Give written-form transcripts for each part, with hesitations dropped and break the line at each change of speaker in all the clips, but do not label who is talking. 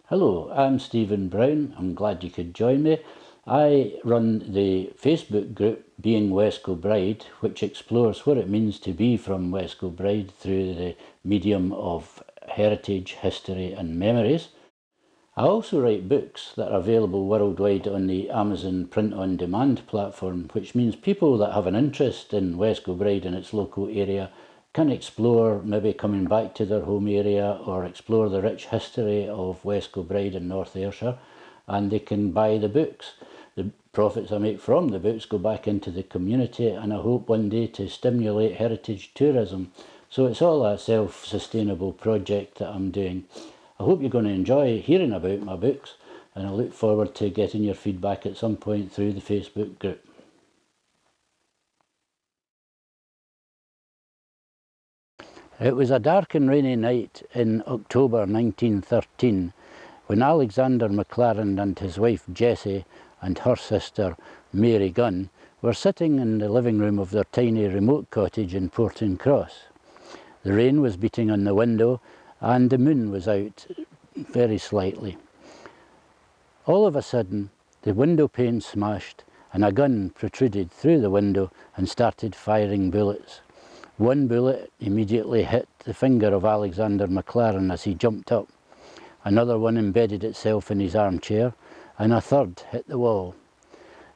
Hello, I'm Stephen Brown. I'm glad you could join me. I run the Facebook group Being West Kilbride, which explores what it means to be from West Kilbride through the medium of heritage, history and memories. I also write books that are available worldwide on the Amazon print-on-demand platform, which means people that have an interest in West Kilbride and its local area can explore maybe coming back to their home area or explore the rich history of West Kilbride and North Ayrshire, and they can buy the books. The profits I make from the books go back into the community, and I hope one day to stimulate heritage tourism. So it's all a self-sustainable project that I'm doing. I hope you're going to enjoy hearing about my books, and I look forward to getting your feedback at some point through the Facebook group. It was a dark and rainy night in October 1913 when Alexander McLaren and his wife Jessie and her sister Mary Gunn were sitting in the living room of their tiny remote cottage in Portencross. The rain was beating on the window and the moon was out very slightly. All of a sudden, the window pane smashed and a gun protruded through the window and started firing bullets. One bullet immediately hit the finger of Alexander McLaren as he jumped up. Another one embedded itself in his armchair, and a third hit the wall.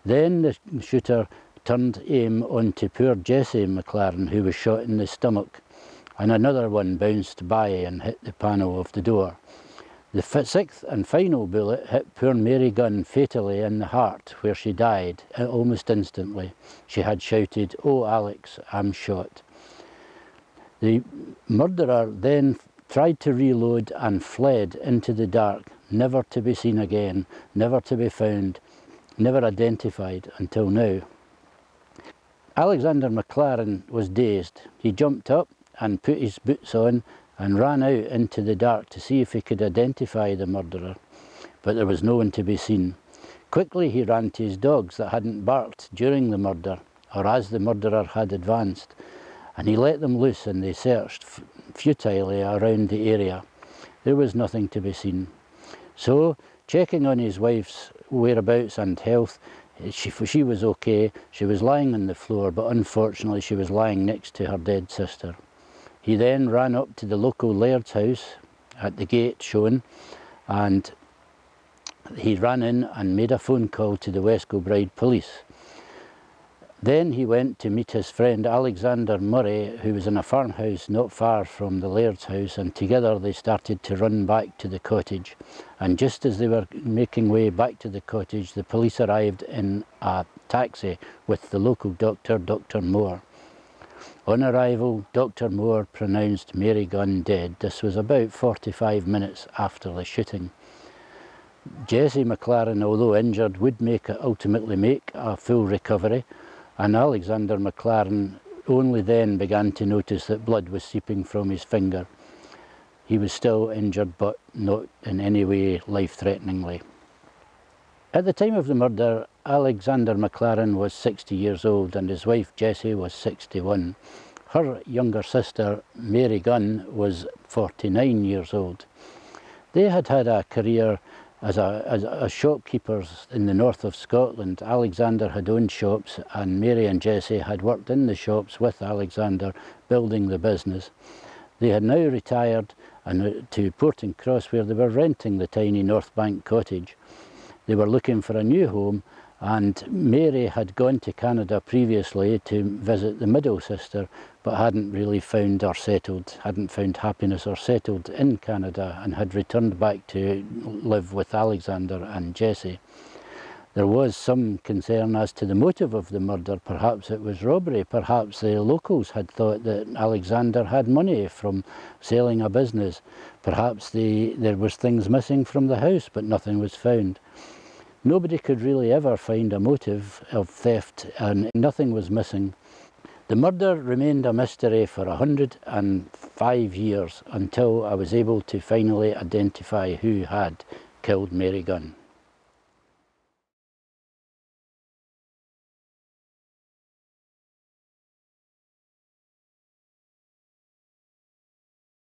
Then the shooter turned aim onto poor Jessie McLaren, who was shot in the stomach, and another one bounced by and hit the panel of the door. The sixth and final bullet hit poor Mary Gunn fatally in the heart, where she died almost instantly. She had shouted, "Oh Alex, I'm shot." The murderer then tried to reload and fled into the dark, never to be seen again, never to be found, never identified until now. Alexander McLaren was dazed. He jumped up and put his boots on and ran out into the dark to see if he could identify the murderer, but there was no one to be seen. Quickly he ran to his dogs that hadn't barked during the murder, or as the murderer had advanced, and he let them loose and they searched futilely around the area. There was nothing to be seen. So, checking on his wife's whereabouts and health, she was okay. She was lying on the floor, but unfortunately she was lying next to her dead sister. He then ran up to the local laird's house at the gate shown, and he ran in and made a phone call to the West Kilbride police. Then he went to meet his friend Alexander Murray, who was in a farmhouse not far from the laird's house, and together they started to run back to the cottage. And just as they were making way back to the cottage, the police arrived in a taxi with the local doctor, Dr. Moore. On arrival, Dr. Moore pronounced Mary Gunn dead. This was about 45 minutes after the shooting. Jessie McLaren, although injured, would ultimately make a full recovery, and Alexander McLaren only then began to notice that blood was seeping from his finger. He was still injured, but not in any way life-threateningly. At the time of the murder, Alexander McLaren was 60 years old and his wife Jessie was 61. Her younger sister, Mary Gunn, was 49 years old. They had had a career as shopkeepers in the north of Scotland. Alexander had owned shops and Mary and Jessie had worked in the shops with Alexander, building the business. They had now retired to Portencross, where they were renting the tiny North Bank cottage. They were looking for a new home, and Mary had gone to Canada previously to visit the middle sister, but hadn't really found happiness or settled in Canada, and had returned back to live with Alexander and Jessie. There was some concern as to the motive of the murder. Perhaps it was robbery. Perhaps the locals had thought that Alexander had money from selling a business. Perhaps there was things missing from the house, but nothing was found. Nobody could really ever find a motive of theft, and nothing was missing. The murder remained a mystery for 105 years until I was able to finally identify who had killed Mary Gunn.